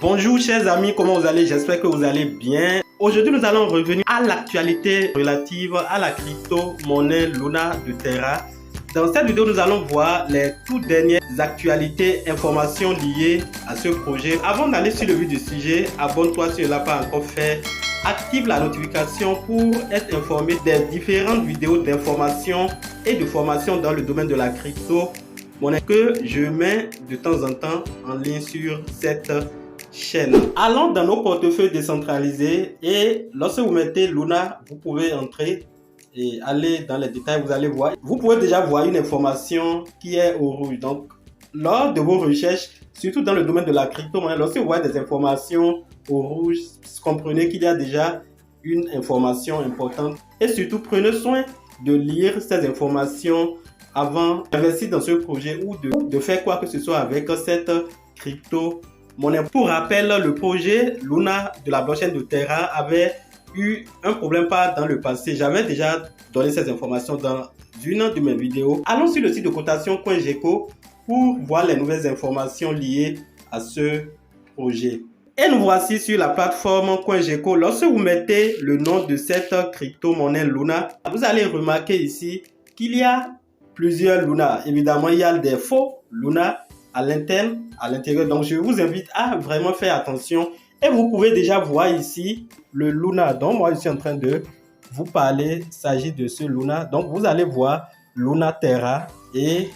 Bonjour chers amis, comment vous allez? J'espère que vous allez bien. Aujourd'hui, nous allons revenir à l'actualité relative à la crypto-monnaie Luna de Terra. Dans cette vidéo, nous allons voir les toutes dernières actualités, informations liées à ce projet. Avant d'aller sur le vif du sujet, abonne-toi si tu ne l'as pas encore fait. Active la notification pour être informé des différentes vidéos d'information et de formation dans le domaine de la crypto-monnaie que je mets de temps en temps en ligne sur cette chaîne. Allons dans nos portefeuilles décentralisés et lorsque vous mettez Luna, vous pouvez entrer et aller dans les détails, vous allez voir. Vous pouvez déjà voir une information qui est au rouge. Donc, lors de vos recherches, surtout dans le domaine de la crypto-monnaie, lorsque vous voyez des informations au rouge, comprenez qu'il y a déjà une information importante. Et surtout, prenez soin de lire ces informations avant d'investir dans ce projet ou de faire quoi que ce soit avec cette crypto-monnaie. Pour rappel, le projet Luna de la blockchain de Terra avait eu un problème dans le passé. J'avais déjà donné ces informations dans une de mes vidéos. Allons sur le site de cotation CoinGecko pour voir les nouvelles informations liées à ce projet. Et nous voici sur la plateforme CoinGecko. Lorsque vous mettez le nom de cette crypto-monnaie Luna, vous allez remarquer ici qu'il y a plusieurs Luna. Évidemment, il y a des faux Luna à l'intérieur. Donc, je vous invite à vraiment faire attention. Et vous pouvez déjà voir ici le Luna dont moi je suis en train de vous parler. Il s'agit de ce Luna. Donc, vous allez voir Luna Terra. Et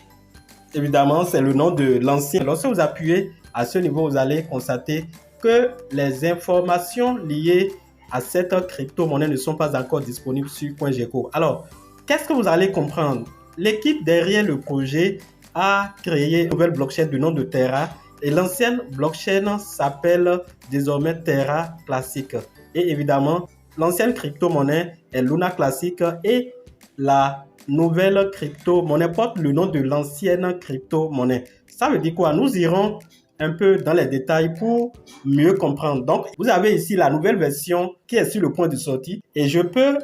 évidemment, c'est le nom de l'ancien. Lorsque vous appuyez à ce niveau, vous allez constater que les informations liées à cette crypto-monnaie ne sont pas encore disponibles sur CoinGecko. Alors, qu'est-ce que vous allez comprendre? L'équipe derrière le projet a créé une nouvelle blockchain du nom de Terra et l'ancienne blockchain s'appelle désormais Terra Classic. Et évidemment, l'ancienne crypto-monnaie est Luna Classic et la nouvelle crypto-monnaie porte le nom de l'ancienne crypto-monnaie. Ça veut dire quoi? Nous irons un peu dans les détails pour mieux comprendre. Donc, vous avez ici la nouvelle version qui est sur le point de sortie et je peux,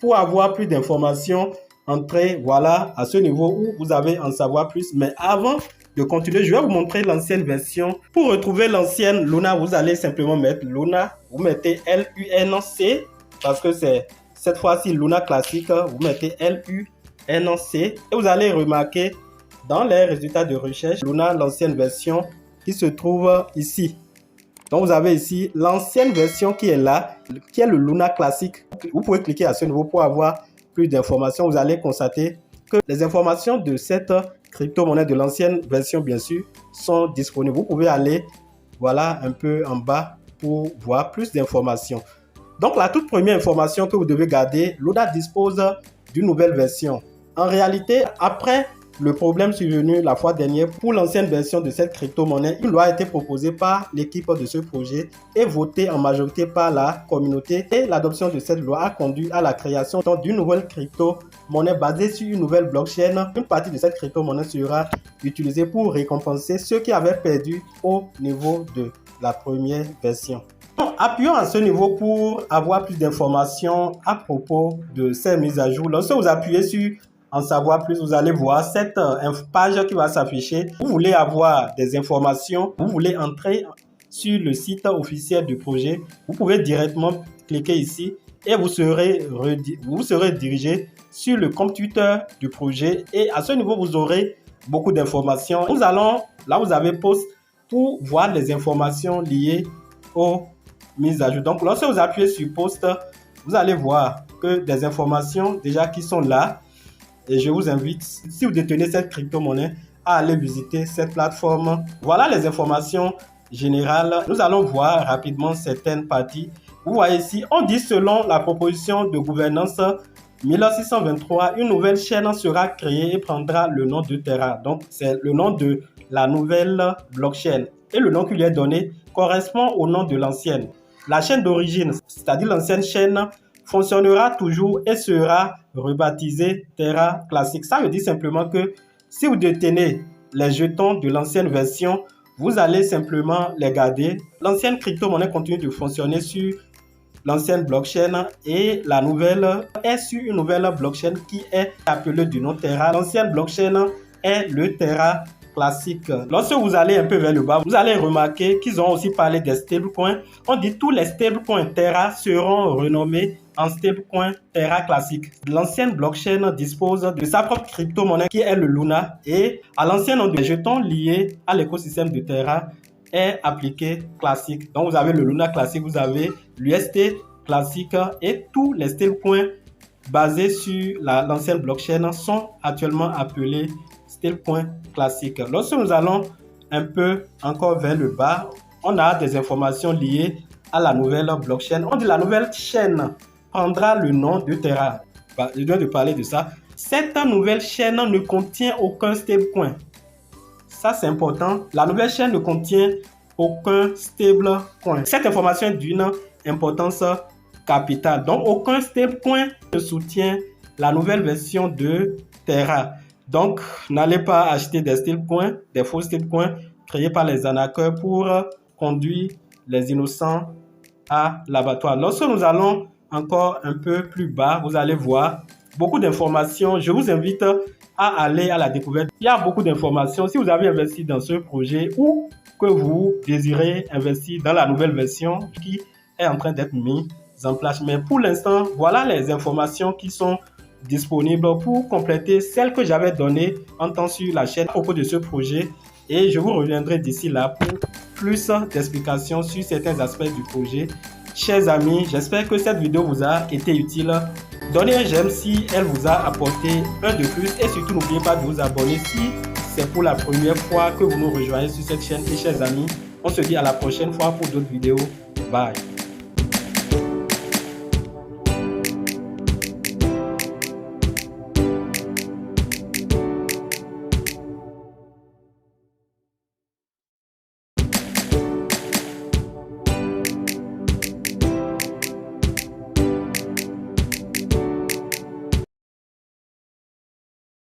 pour avoir plus d'informations, entrer voilà à ce niveau où vous allez en savoir plus. Mais avant de continuer, je vais vous montrer l'ancienne version. Pour retrouver l'ancienne Luna, vous allez simplement mettre Luna. Vous mettez LUNC parce que c'est cette fois-ci Luna classique. Vous mettez LUNC et vous allez remarquer dans les résultats de recherche Luna, l'ancienne version qui se trouve ici. Donc vous avez ici l'ancienne version qui est là, qui est le Luna classique. Vous pouvez cliquer à ce niveau pour avoir plus d'informations. Vous allez constater que les informations de cette crypto-monnaie de l'ancienne version, bien sûr, sont disponibles. Vous pouvez aller voilà un peu en bas pour voir plus d'informations. Donc la toute première information que vous devez garder, Luna dispose d'une nouvelle version. En réalité, après le problème survenu la fois dernière pour l'ancienne version de cette crypto-monnaie, une loi a été proposée par l'équipe de ce projet et votée en majorité par la communauté. Et l'adoption de cette loi a conduit à la création d'une nouvelle crypto-monnaie basée sur une nouvelle blockchain. Une partie de cette crypto-monnaie sera utilisée pour récompenser ceux qui avaient perdu au niveau de la première version. Appuyons à ce niveau pour avoir plus d'informations à propos de ces mises à jour. Lorsque vous appuyez sur en savoir plus, vous allez voir cette page qui va s'afficher. Vous voulez avoir des informations, vous voulez entrer sur le site officiel du projet, vous pouvez directement cliquer ici et vous serez dirigé sur le compte Twitter du projet et à ce niveau, vous aurez beaucoup d'informations. Nous allons, là vous avez post pour voir les informations liées aux mises à jour. Donc, lorsque vous appuyez sur post, vous allez voir que des informations déjà qui sont là. Et je vous invite, si vous détenez cette crypto-monnaie, à aller visiter cette plateforme. Voilà les informations générales. Nous allons voir rapidement certaines parties. Vous voyez ici, on dit selon la proposition de gouvernance 1623, une nouvelle chaîne sera créée et prendra le nom de Terra. Donc, c'est le nom de la nouvelle blockchain. Et le nom qui lui est donné correspond au nom de l'ancienne. La chaîne d'origine, c'est-à-dire l'ancienne chaîne, fonctionnera toujours et sera rebaptisée Terra Classic. Ça veut dire simplement que si vous détenez les jetons de l'ancienne version, vous allez simplement les garder. L'ancienne crypto-monnaie continue de fonctionner sur l'ancienne blockchain et la nouvelle est sur une nouvelle blockchain qui est appelée du nom Terra. L'ancienne blockchain est le Terra classique. Lorsque vous allez un peu vers le bas, vous allez remarquer qu'ils ont aussi parlé des stablecoins. On dit tous les stablecoins Terra seront renommés en stablecoin Terra classique. L'ancienne blockchain dispose de sa propre crypto-monnaie qui est le Luna et à l'ancien nom des jetons liés à l'écosystème de Terra est appliqué classique. Donc vous avez le Luna classique, vous avez l'UST classique et tous les stablecoins basés sur l'ancienne blockchain sont actuellement appelés stablecoin classique. Lorsque nous allons un peu encore vers le bas, on a des informations liées à la nouvelle blockchain. On dit la nouvelle chaîne prendra le nom de Terra. Je viens de parler de ça. Cette nouvelle chaîne ne contient aucun stablecoin. Ça, c'est important. La nouvelle chaîne ne contient aucun stablecoin. Cette information est d'une importance capitale. Donc, aucun stablecoin ne soutient la nouvelle version de Terra. Donc, n'allez pas acheter des stablecoins, des faux stablecoins créés par les arnaqueurs pour conduire les innocents à l'abattoir. Lorsque nous allons encore un peu plus bas, vous allez voir beaucoup d'informations. Je vous invite à aller à la découverte. Il y a beaucoup d'informations. Si vous avez investi dans ce projet ou que vous désirez investir dans la nouvelle version qui est en train d'être mise en place. Mais pour l'instant, voilà les informations qui sont disponibles pour compléter celles que j'avais données en temps sur la chaîne à propos de ce projet. Et je vous reviendrai d'ici là pour plus d'explications sur certains aspects du projet. Chers amis, j'espère que cette vidéo vous a été utile. Donnez un j'aime si elle vous a apporté un de plus et surtout n'oubliez pas de vous abonner si c'est pour la première fois que vous nous rejoignez sur cette chaîne. Et chers amis, on se dit à la prochaine fois pour d'autres vidéos. Bye.